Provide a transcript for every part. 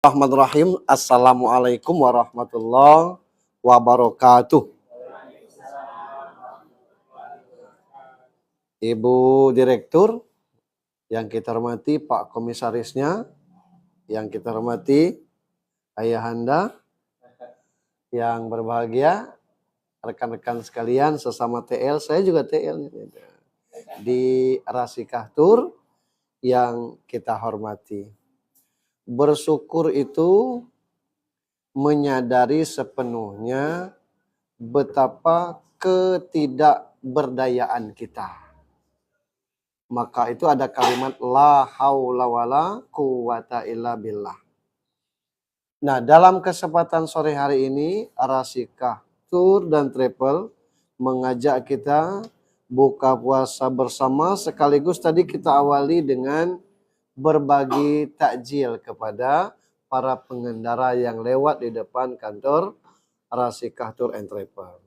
Bismillahirrahmanirrahim. Assalamualaikum warahmatullahi wabarakatuh. Ibu Direktur, yang kita hormati Pak Komisarisnya, yang kita hormati Ayahanda, yang berbahagia, rekan-rekan sekalian sesama TL, saya juga TL di Rasikahtur yang kita hormati. Bersyukur itu menyadari sepenuhnya betapa ketidakberdayaan kita. Maka itu ada kalimat la haula wala quwata illa billah. Nah, dalam kesempatan sore hari ini Rasikah Tour dan Travel mengajak kita buka puasa bersama, sekaligus tadi kita awali dengan berbagi takjil kepada para pengendara yang lewat di depan kantor Rasikah Tour and Travel.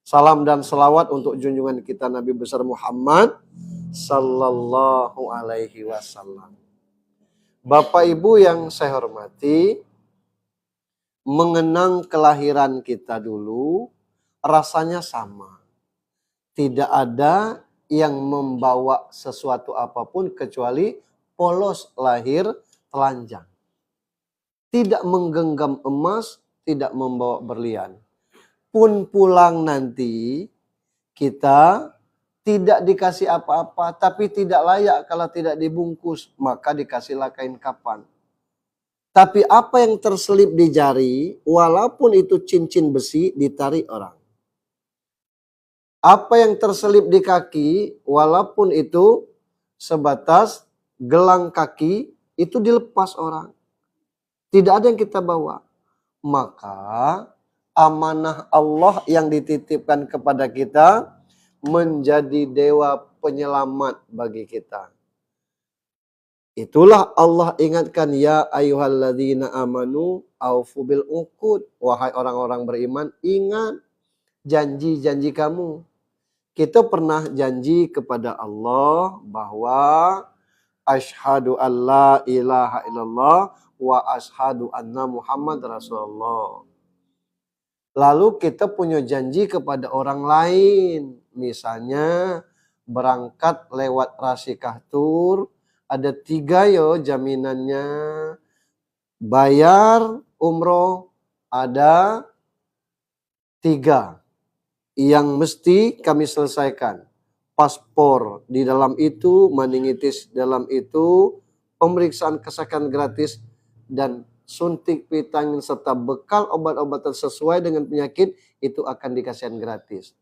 Salam dan selawat untuk junjungan kita Nabi besar Muhammad sallallahu alaihi wasallam. Bapak Ibu yang saya hormati, mengenang kelahiran kita dulu rasanya sama. Tidak ada yang membawa sesuatu apapun kecuali polos lahir telanjang. Tidak menggenggam emas, tidak membawa berlian. Pun pulang nanti kita tidak dikasih apa-apa, tapi tidak layak kalau tidak dibungkus, maka dikasihlah kain kafan. Tapi apa yang terselip di jari, walaupun itu cincin besi, ditarik orang. Apa yang terselip di kaki, walaupun itu sebatas gelang kaki, itu dilepas orang. Tidak ada yang kita bawa. Maka amanah Allah yang dititipkan kepada kita menjadi dewa penyelamat bagi kita. Itulah Allah ingatkan, ya ayyuhalladzina amanu aufu bil uqud. Wahai orang-orang beriman, ingat janji-janji kamu. Kita pernah janji kepada Allah bahwa asyhadu an la ilaha illallah wa asyhadu anna Muhammad Rasulullah. Lalu kita punya janji kepada orang lain. Misalnya berangkat lewat Rasikah Tour, ada 3 jaminannya. Bayar umroh ada 3 yang mesti kami selesaikan. Paspor di dalam itu, meningitis dalam itu, pemeriksaan kesehatan gratis, dan suntik vitamin serta bekal obat-obatan sesuai dengan penyakit itu akan dikasihkan gratis.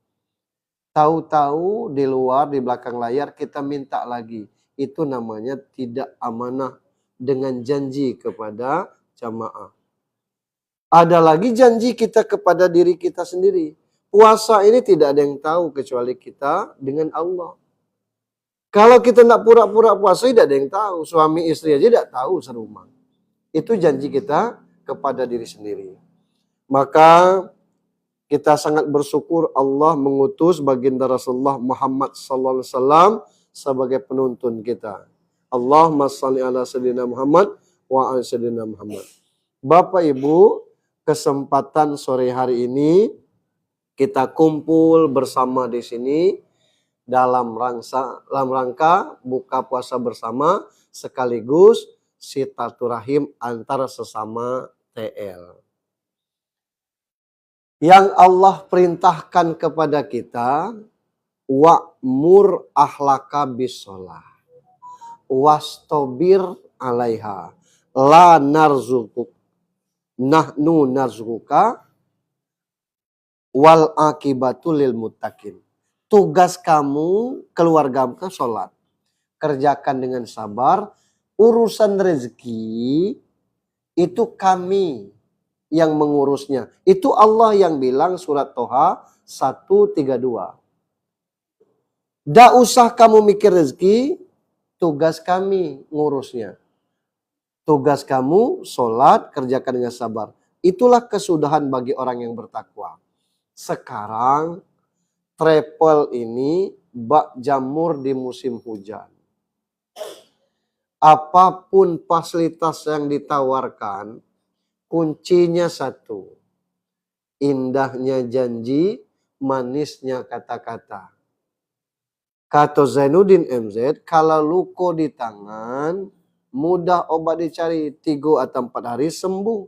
Tahu-tahu di luar, di belakang layar kita minta lagi. Itu namanya tidak amanah dengan janji kepada jamaah. Ada lagi janji kita kepada diri kita sendiri. Puasa ini tidak ada yang tahu kecuali kita dengan Allah. Kalau kita tidak pura-pura puasa, tidak ada yang tahu. Suami istri aja tidak tahu serumah. Itu janji kita kepada diri sendiri. Maka kita sangat bersyukur Allah mengutus baginda Rasulullah Muhammad SAW sebagai penuntun kita. Allahumma shalli ala sayyidina Muhammad wa ala sayyidina Muhammad. Bapak Ibu, kesempatan sore hari ini kita kumpul bersama di sini dalam rangka buka puasa bersama, sekaligus silaturahim antara sesama TL. Yang Allah perintahkan kepada kita, wa'mur ahlaka bisolah wastobir alaiha la narzukuk nahnu narzuka wal akibatul lil muttaqin. Tugas kamu, keluargamu kan sholat. Kerjakan dengan sabar. Urusan rezeki itu kami yang mengurusnya. Itu Allah yang bilang surat Toha 132. Tidak usah kamu mikir rezeki, tugas kami ngurusnya. Tugas kamu sholat, kerjakan dengan sabar. Itulah kesudahan bagi orang yang bertakwa. Sekarang travel ini bak jamur di musim hujan. Apapun fasilitas yang ditawarkan, kuncinya satu. Indahnya janji, manisnya kata-kata. Kata Zainuddin MZ, kalau luko di tangan, mudah obat dicari, 3 atau 4 hari sembuh.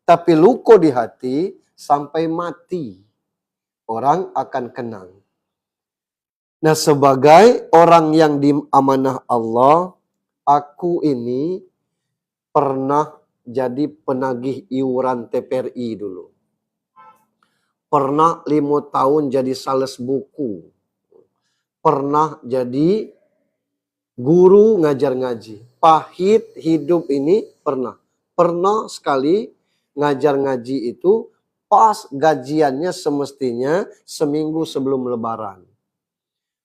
Tapi luko di hati, sampai mati, orang akan kenang. Nah, sebagai orang yang diamanah Allah, aku ini pernah jadi penagih iuran TPRI dulu. Pernah 5 tahun jadi sales buku. Pernah jadi guru ngajar ngaji. Pahit hidup ini pernah. Pernah sekali ngajar ngaji itu pas gajiannya semestinya seminggu sebelum lebaran.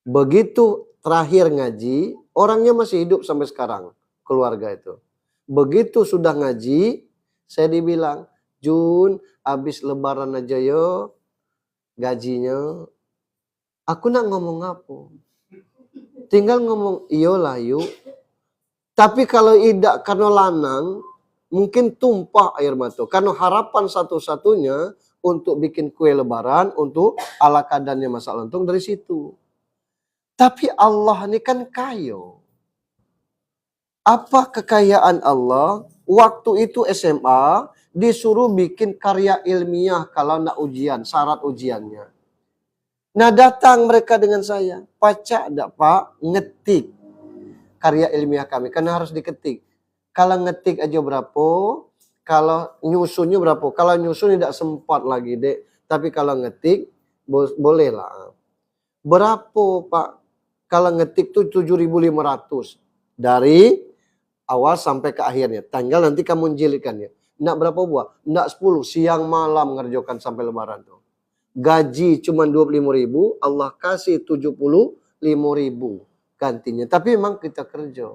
Begitu terakhir ngaji, orangnya masih hidup sampai sekarang, keluarga itu. Begitu sudah ngaji, saya dibilang, Jun, habis lebaran aja yo gajinya. Aku nak ngomong apa? Tinggal ngomong iyo lah yuk. Tapi kalau tidak karena lanang, mungkin tumpah air mata. Karena harapan satu-satunya untuk bikin kue lebaran, untuk ala kadarnya masak lontong dari situ. Tapi Allah ini kan kaya. Apa kekayaan Allah? Waktu itu SMA disuruh bikin karya ilmiah kalau nak ujian, syarat ujiannya. Nah, datang mereka dengan saya, Paca enggak Pak, ngetik karya ilmiah kami, karena harus diketik. Kalau ngetik aja berapa, kalau nyusunnya berapa. Kalau nyusun tidak sempat lagi dek, tapi kalau ngetik boleh lah. Berapa Pak? Kalau ngetik tuh 7.500 dari awal sampai ke akhirnya. Tinggal nanti kamu jilidkannya. Enggak berapa buah? Enggak 10, siang malam ngerjakan sampai lebaran tuh. Gaji cuma 25.000, Allah kasih 75.000 gantinya. Tapi memang kita kerja.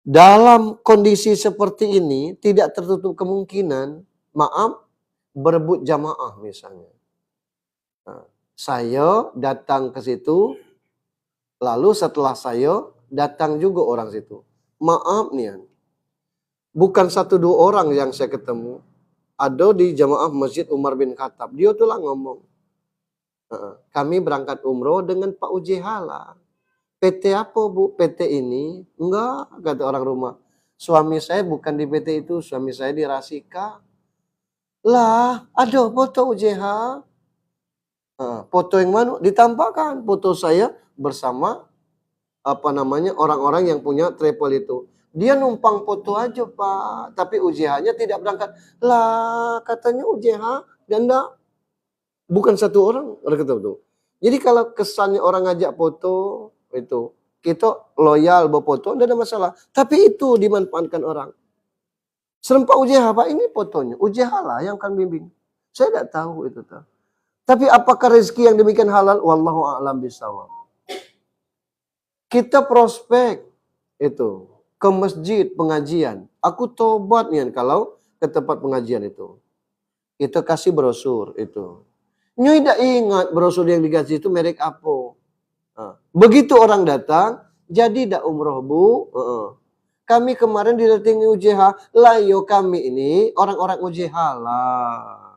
Dalam kondisi seperti ini tidak tertutup kemungkinan, maaf, berebut jamaah misalnya. Nah, saya datang ke situ, lalu setelah saya datang juga orang situ. Maaf nih, bukan 1-2 orang yang saya ketemu. Ada di jamaah Masjid Umar bin Khattab. Dia tuh lah ngomong. Kami berangkat umroh dengan Pak UJH lah. PT apa Bu? PT ini? Enggak, kata orang rumah. Suami saya bukan di PT itu, suami saya di Rasika. Lah, ada foto UJH. Foto yang mana? Ditampakkan foto saya bersama orang-orang yang punya travel itu. Dia numpang foto aja Pak, tapi UJH-nya tidak berangkat. Lah, katanya UJH ganda. Bukan 1 orang kata betul. Jadi kalau kesannya orang ngajak foto itu, kita loyal berfoto, tidak ada masalah. Tapi itu dimanfaatkan orang. Serempak UJH Pak, ini fotonya. UJH lah yang akan bimbing. Saya tidak tahu itu. Tapi apakah rezeki yang demikian halal? Wallahu a'lam bishawab. Kita prospek itu ke masjid pengajian. Aku tobat nih kalau ke tempat pengajian itu. Kita kasih brosur itu. Nyui tidak ingat brosur yang dikasih itu merek apa. Begitu orang datang, jadi tidak umroh Bu. Kami kemarin didatangi UJH. Lah yo kami ini orang-orang UJH lah.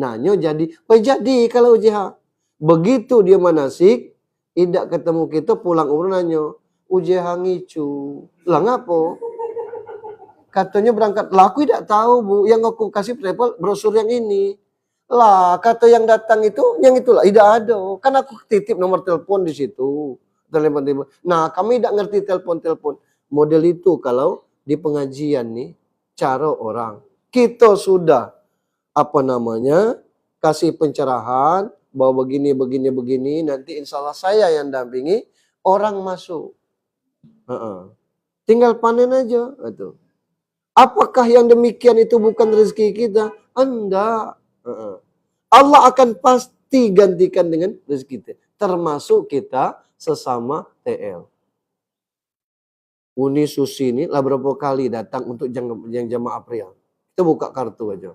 Nah nyo jadi, jadi kalau UJH. Begitu dia manasik, tidak ketemu kita pulang umroh nanyo. UJH ngicu. Lah ngapo? Katanya berangkat. Lah aku tidak tahu Bu. Yang aku kasih travel brosur yang ini. Lah kata yang datang itu, yang itulah. Tidak ada. Kan aku titip nomor telepon di situ. Telepon. Nah kami tidak ngerti telepon-telepon. Model itu kalau di pengajian nih. Cara orang. Kita sudah kasih pencerahan. Bahwa begini. Nanti insya Allah saya yang dampingi. Orang masuk. Tinggal panen aja. Itu. Apakah yang demikian itu bukan rezeki kita? Enggak. Allah akan pasti gantikan dengan rezeki kita. Termasuk kita sesama TL. Uni Susi ini lah berapa kali datang untuk yang jamaah pria. Kita buka kartu aja.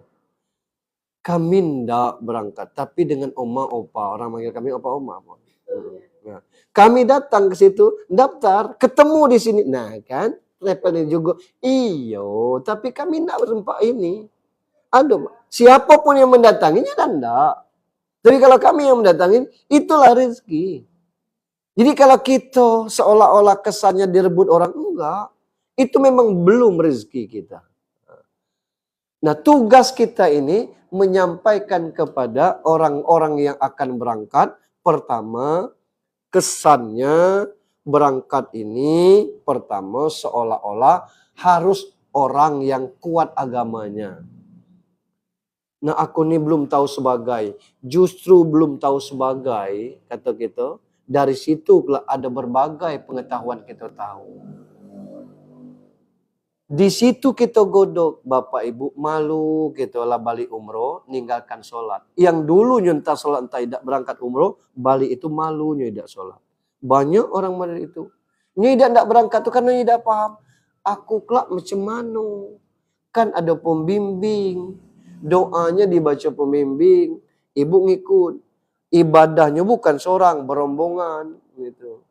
Kami ndak berangkat. Tapi dengan oma opa. Orang manggil kami opa oma. Nah, kami datang ke situ, daftar, ketemu di sini. Nah kan, travelnya juga, iyo, tapi kami tidak berempat ini. Aduh, siapapun yang mendatanginya dan enggak. Tapi kalau kami yang mendatangin, itulah rezeki. Jadi kalau kita seolah-olah kesannya direbut orang, enggak. Itu memang belum rezeki kita. Nah, tugas kita ini menyampaikan kepada orang-orang yang akan berangkat. Pertama, kesannya berangkat ini pertama seolah-olah harus orang yang kuat agamanya. Nah, aku ini belum tahu sebagai, justru belum tahu sebagai, kata kita, dari situ ada berbagai pengetahuan kita tahu. Di situ kita godok, Bapak Ibu malu kita lah balik umroh, ninggalkan sholat. Yang dulu nyentah sholat entah tidak berangkat umroh, balik itu malunya tidak sholat. Banyak orang model itu. Ini tidak berangkat itu karena tidak paham. Aku kelak macam mana? Kan ada pembimbing. Doanya dibaca pembimbing. Ibu ngikut. Ibadahnya bukan seorang, berombongan. Gitu.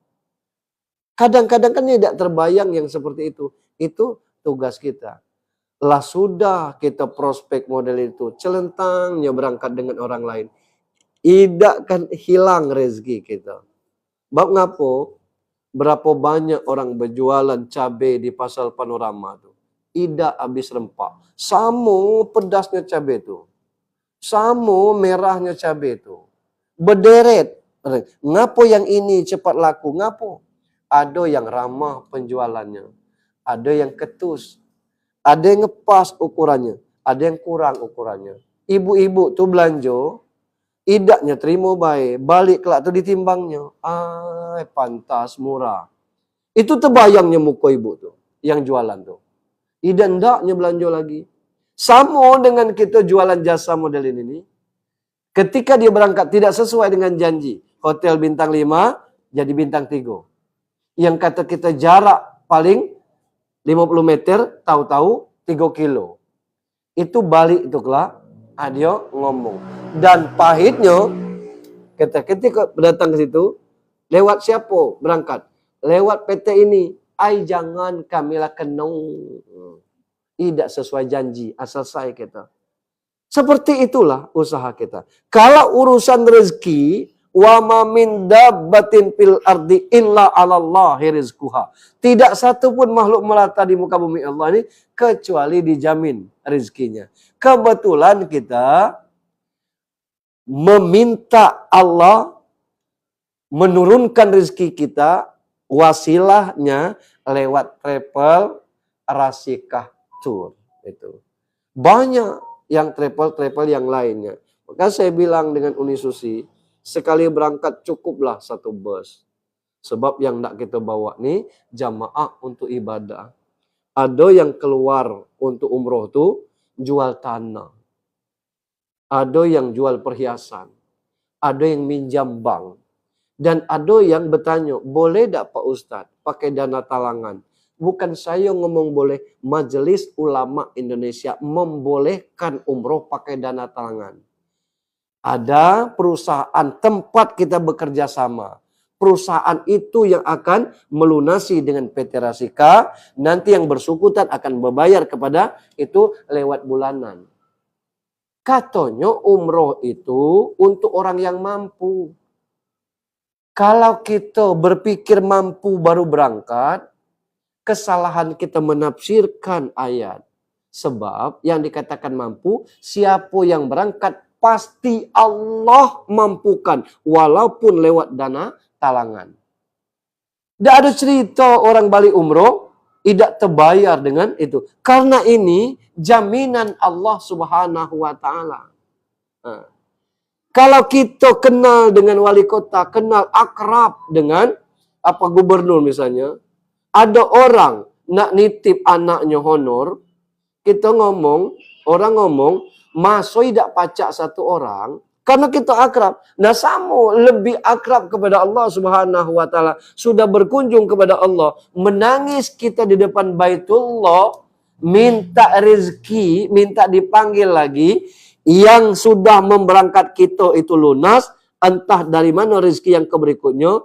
Kadang-kadang kan tidak terbayang yang seperti itu. Itu tugas kita. Lah sudah kita prospek model itu. Celentangnya berangkat dengan orang lain. Tidak kan hilang rezeki kita. Bab ngapo? Berapa banyak orang berjualan cabai di pasar Panorama tuh. Tidak habis rempah. Sama pedasnya cabai itu. Sama merahnya cabai itu. Berderet. Ngapo yang ini cepat laku? Ngapo? Ada yang ramah penjualannya. Ada yang ketus. Ada yang ngepas ukurannya. Ada yang kurang ukurannya. Ibu-ibu tuh belanja. Idaknya terima baik. Balik kelak tuh ditimbangnya. Pantas murah. Itu terbayangnya muka ibu tuh. Yang jualan tuh. Idak ndaknya belanja lagi. Sama dengan kita jualan jasa model ini. Ketika dia berangkat tidak sesuai dengan janji. Hotel bintang 5 jadi bintang 3. Yang kata kita jarak paling 50 meter, tahu-tahu 3 kilo. Itu balik itu kelak. Dia ngomong. Dan pahitnya, ketika datang ke situ, lewat siapa berangkat? Lewat PT ini. Jangan kamilah kenung. Tidak sesuai janji, asal saya kita. Seperti itulah usaha kita. Kalau urusan rezeki, wa ma min dabbatin fil ardi illa 'alallahi rizquha. Tidak satu pun makhluk melata di muka bumi Allah ini kecuali dijamin rezekinya. Kebetulan kita meminta Allah menurunkan rezeki kita, wasilahnya lewat travel Rasikah Tour itu. Banyak yang travel yang lainnya. Maka saya bilang dengan Uni Susi, sekali berangkat cukuplah satu bus. Sebab yang nak kita bawa nih jamaah untuk ibadah. Ada yang keluar untuk umroh tuh jual tanah. Ada yang jual perhiasan. Ada yang minjam bank. Dan ada yang bertanya, boleh tak Pak Ustadz pakai dana talangan? Bukan saya ngomong boleh, Majelis Ulama Indonesia membolehkan umroh pakai dana talangan. Ada perusahaan tempat kita bekerja sama. Perusahaan itu yang akan melunasi dengan PT Rasika. Nanti yang bersangkutan akan membayar kepada itu lewat bulanan. Katanya umroh itu untuk orang yang mampu. Kalau kita berpikir mampu baru berangkat, kesalahan kita menafsirkan ayat. Sebab yang dikatakan mampu, siapa yang berangkat pasti Allah mampukan. Walaupun lewat dana talangan. Tidak ada cerita orang balik umroh tidak terbayar dengan itu. Karena ini jaminan Allah Subhanahu wa Ta'ala. Kalau kita kenal dengan wali kota, kenal akrab dengan gubernur misalnya, ada orang nak nitip anaknya honor, kita ngomong, orang ngomong, masoi tidak pacak satu orang, karena kita akrab. Nah sama lebih akrab kepada Allah Subhanahu wa Ta'ala. Sudah berkunjung kepada Allah. Menangis kita di depan Baitullah. Minta rezeki. Minta dipanggil lagi. Yang sudah memberangkat kita itu lunas. Entah dari mana rezeki yang keberikutnya.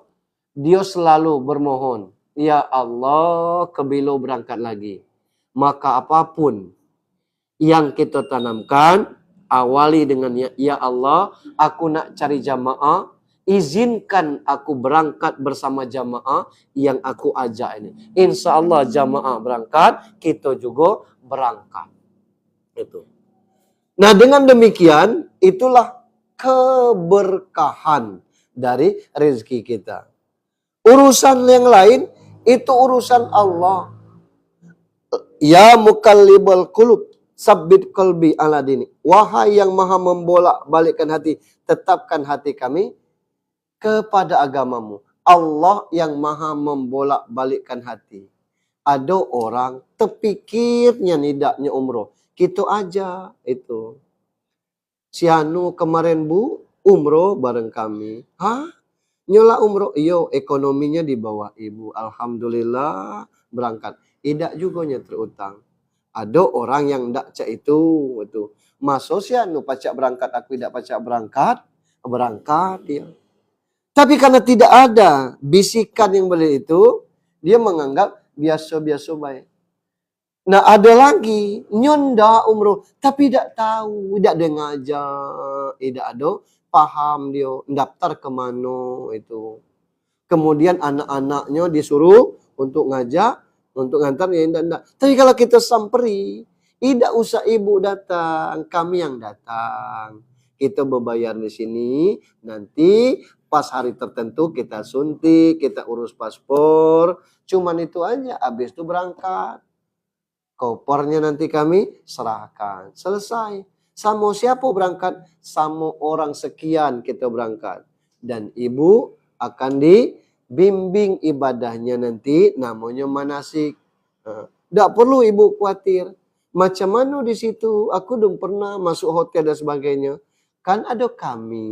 dia selalu bermohon, ya Allah, kebilo berangkat lagi. Maka apapun yang kita tanamkan, awali dengan ya Allah, aku nak cari jamaah, izinkan aku berangkat bersama jamaah yang aku ajak ini. Insya Allah jamaah berangkat, kita juga berangkat. Itu. Nah dengan demikian, itulah keberkahan dari rezeki kita. Urusan yang lain, itu urusan Allah. Ya mukallibal qulub, sabbit qalbi ala dini. Wahai yang maha membolak balikkan hati, tetapkan hati kami kepada agamamu. Allah yang maha membolak balikkan hati. Ada orang terpikirnya nidaknya umroh. Gitu aja itu. Si Anu kemarin bu, umroh bareng kami. Hah? Nyola umroh? Iyo, ekonominya di bawah ibu. Alhamdulillah berangkat. Tidak juga nya terutang. Ada orang yang ndak cak itu. Masuk si Anu pacak berangkat, aku tidak pacak berangkat. Berangkat dia. Tapi karena tidak ada bisikan yang beli itu, dia menganggap biasa-biasa baik. Nah ada lagi, nyonda umroh, tapi tidak tahu, tidak ada ngajak, tidak ada paham dia, daftar kemana itu. Kemudian anak-anaknya disuruh untuk ngajak, untuk ngantar, ya tidak. Tapi kalau kita samperi, tidak usah ibu datang, kami yang datang. Kita berbayar di sini, nanti pas hari tertentu kita suntik, kita urus paspor, cuman itu aja, habis itu berangkat. Kopernya nanti kami serahkan. Selesai. Sama siapa berangkat? Sama orang sekian kita berangkat. Dan ibu akan dibimbing ibadahnya nanti, namanya manasik. Tidak perlu ibu khawatir. Macam mana di situ? Aku belum pernah masuk hotel dan sebagainya. Kan ada kami.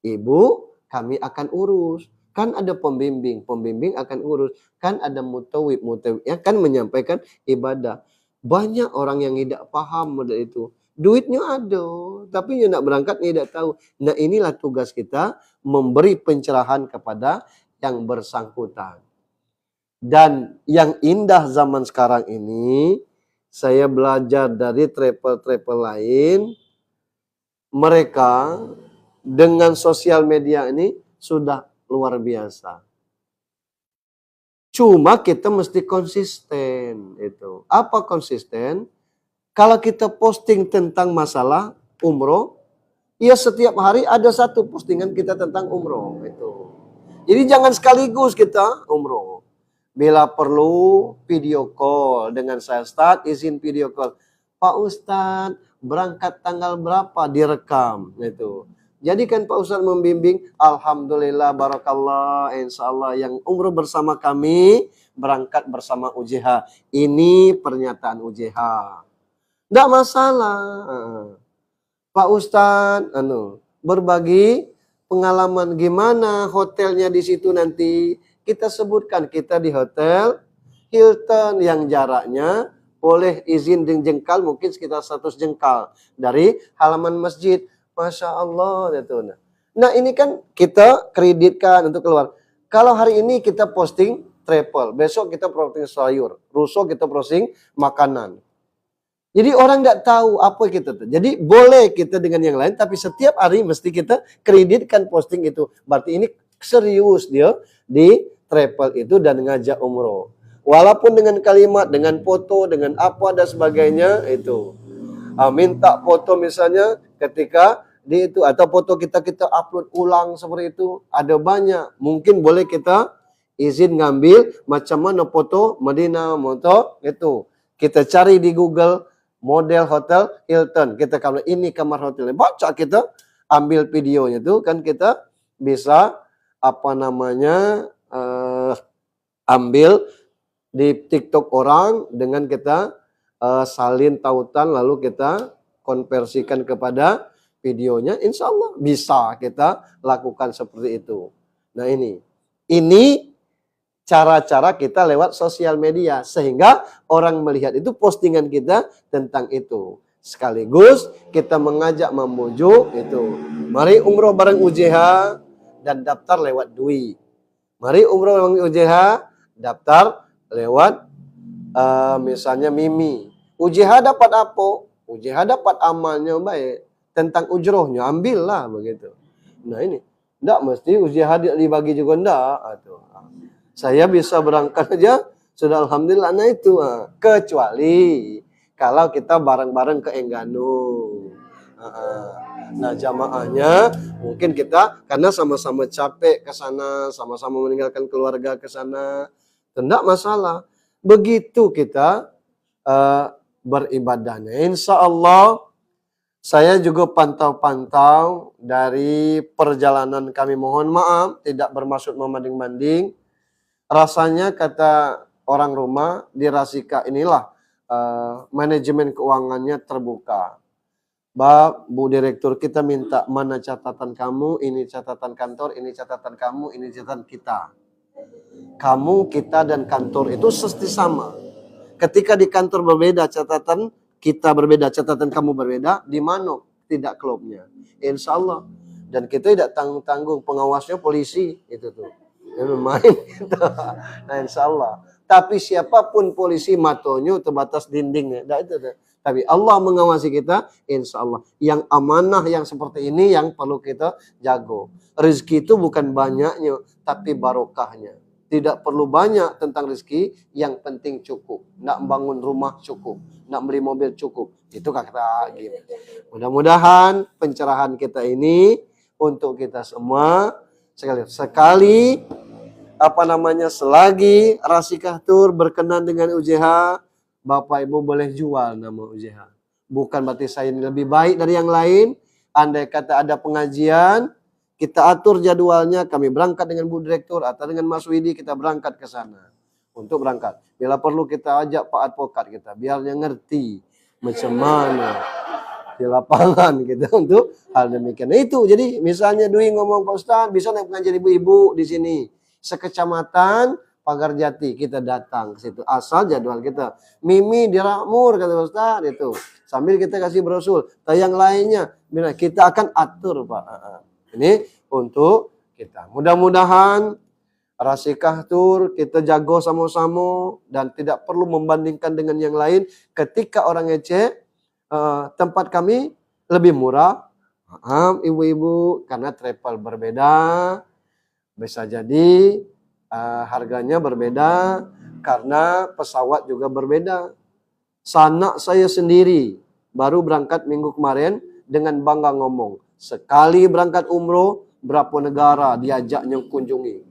Ibu, kami akan urus. Kan ada pembimbing akan urus. Kan ada mutawib yang akan menyampaikan ibadah. Banyak orang yang tidak paham model itu. Duitnya ada, tapi yang nak berangkat tidak tahu. Nah inilah tugas kita, memberi pencerahan kepada yang bersangkutan. Dan yang indah zaman sekarang ini, saya belajar dari travel-travel lain, mereka dengan sosial media ini sudah luar biasa. Cuma kita mesti konsisten itu. Apa konsisten? Kalau kita posting tentang masalah umroh, ya setiap hari ada satu postingan kita tentang umroh itu. Jadi jangan sekaligus kita umroh. Bila perlu video call dengan saya, Ustaz, izin video call. Pak Ustadz, berangkat tanggal berapa, direkam itu. Jadi kan Pak Ustadz membimbing, alhamdulillah, barakallah, insya Allah yang umroh bersama kami, berangkat bersama UJH. Ini pernyataan UJH. Tidak masalah. Pak Ustadz, berbagi pengalaman gimana hotelnya di situ nanti. Kita sebutkan, kita di hotel Hilton yang jaraknya boleh izin jengkal, mungkin sekitar 100 jengkal dari halaman masjid. Masya Allah. Nah ini kan kita kreditkan untuk keluar. Kalau hari ini kita posting travel, besok kita posting sayur, lusa kita posting makanan. Jadi orang tidak tahu apa kita. Jadi boleh kita dengan yang lain, tapi setiap hari mesti kita kreditkan posting itu. Berarti ini serius dia di travel itu dan ngajak umroh. Walaupun dengan kalimat, dengan foto, dengan apa dan sebagainya itu. Minta foto misalnya ketika di itu, atau foto kita upload ulang seperti itu, ada banyak. Mungkin boleh kita izin ngambil macam mana foto Madinah, foto itu. Kita cari di Google model hotel Hilton. Kita kalau ini kamar hotelnya, baca kita ambil videonya itu kan kita bisa ambil di TikTok orang dengan kita salin tautan lalu kita konversikan kepada videonya, insya Allah bisa kita lakukan seperti itu. Nah ini cara-cara kita lewat sosial media sehingga orang melihat itu postingan kita tentang itu. Sekaligus kita mengajak membujuk itu. Mari umroh bareng UJH dan daftar lewat Dwi. Mari umroh UJH, daftar lewat misalnya Mimi. UJH dapat apa? UJH dapat amalnya baik. Tentang ujrohnya, ambillah begitu. Nah ini, enggak mesti UJH dibagi juga enggak. Saya bisa berangkat aja, sudah alhamdulillah. Nah itu, kecuali kalau kita bareng-bareng ke Enggano. Nah jamaahnya mungkin kita karena sama-sama capek ke sana, sama-sama meninggalkan keluarga ke sana, tidak masalah. Begitu kita beribadahnya. Insya Allah saya juga pantau-pantau dari perjalanan kami. Mohon maaf tidak bermaksud membanding-banding. Rasanya kata orang rumah di Rasika inilah manajemen keuangannya terbuka. Bu Direktur kita minta mana catatan kamu, ini catatan kantor, ini catatan kamu, ini catatan kita. Kamu, kita, dan kantor itu pasti sama. Ketika di kantor berbeda catatan, kita berbeda catatan, kamu berbeda, di mana tidak klubnya. Insya Allah. Dan kita tidak tanggung-tanggung, pengawasnya polisi, itu tuh. Yang main. Nah insya Allah. Tapi siapapun polisi matonya terbatas dindingnya. Nah, itu tuh. Tapi Allah mengawasi kita, insya Allah. Yang amanah yang seperti ini yang perlu kita jago. Rezeki itu bukan banyaknya, tapi barokahnya. Tidak perlu banyak tentang rezeki, yang penting cukup. Nak bangun rumah cukup, nak beli mobil cukup. Itu kata gitu. Mudah-mudahan pencerahan kita ini untuk kita semua sekali selagi Rasikah Tour berkenan dengan UJH, Bapak Ibu boleh jual nama UJH. Bukan berarti saya ini lebih baik dari yang lain. Andai kata ada pengajian, kita atur jadwalnya, kami berangkat dengan Bu Direktur atau dengan Mas Widi, kita berangkat ke sana untuk berangkat. Bila perlu kita ajak Pak Advokat kita, biar dia ngerti macam mana di lapangan kita untuk hal demikian. Nah, itu jadi misalnya Dwi ngomong Pak Ustaz, bisa naik pengajian ibu-ibu di sini sekecamatan Pagar Jati, kita datang ke situ asal jadwal kita. Mimi di Rakmur kata Pak Ustaz itu. Sambil kita kasih brosur. Yang lainnya kita akan atur Pak. Ini untuk kita. Mudah-mudahan Rasikah Tour kita jago sama-sama dan tidak perlu membandingkan dengan yang lain. Ketika orang ngecek tempat kami lebih murah. Ibu-ibu karena travel berbeda. Bisa jadi harganya berbeda karena pesawat juga berbeda. Sanak saya sendiri baru berangkat minggu kemarin dengan bangga ngomong. Sekali berangkat umroh, berapa negara diajaknya kunjungi.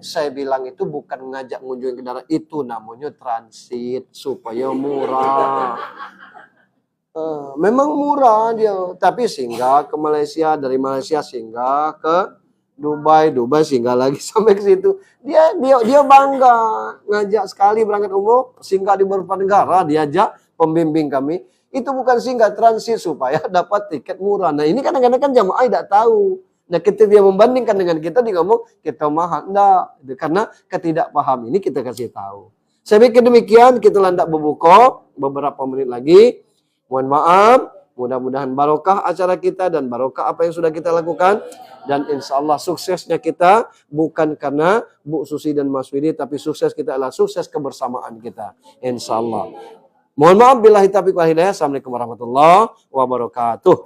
Saya bilang itu bukan ngajak kunjungi negara, itu namanya transit supaya murah. Memang murah dia, tapi singgah ke Malaysia, dari Malaysia singgah ke Dubai singgah lagi sampai ke situ. Dia bangga ngajak sekali berangkat umroh, singgah di beberapa negara, diajak pembimbing kami. Itu bukan singgah, transit supaya dapat tiket murah. Nah ini kadang-kadang kan jamaah tidak tahu. Nah ketika dia membandingkan dengan kita, dia ngomong kita mahal. Enggak, karena ketidakpaham ini kita kasih tahu. Saya pikir demikian, kita landak berbuka beberapa menit lagi. Mohon maaf, mudah-mudahan barokah acara kita dan barokah apa yang sudah kita lakukan. Dan insya Allah suksesnya kita bukan karena Bu Susi dan Mas Widi, tapi sukses kita adalah sukses kebersamaan kita. Insya Allah. Mohon maaf bila taufiq wal hidayah. Assalamualaikum warahmatullahi wabarakatuh.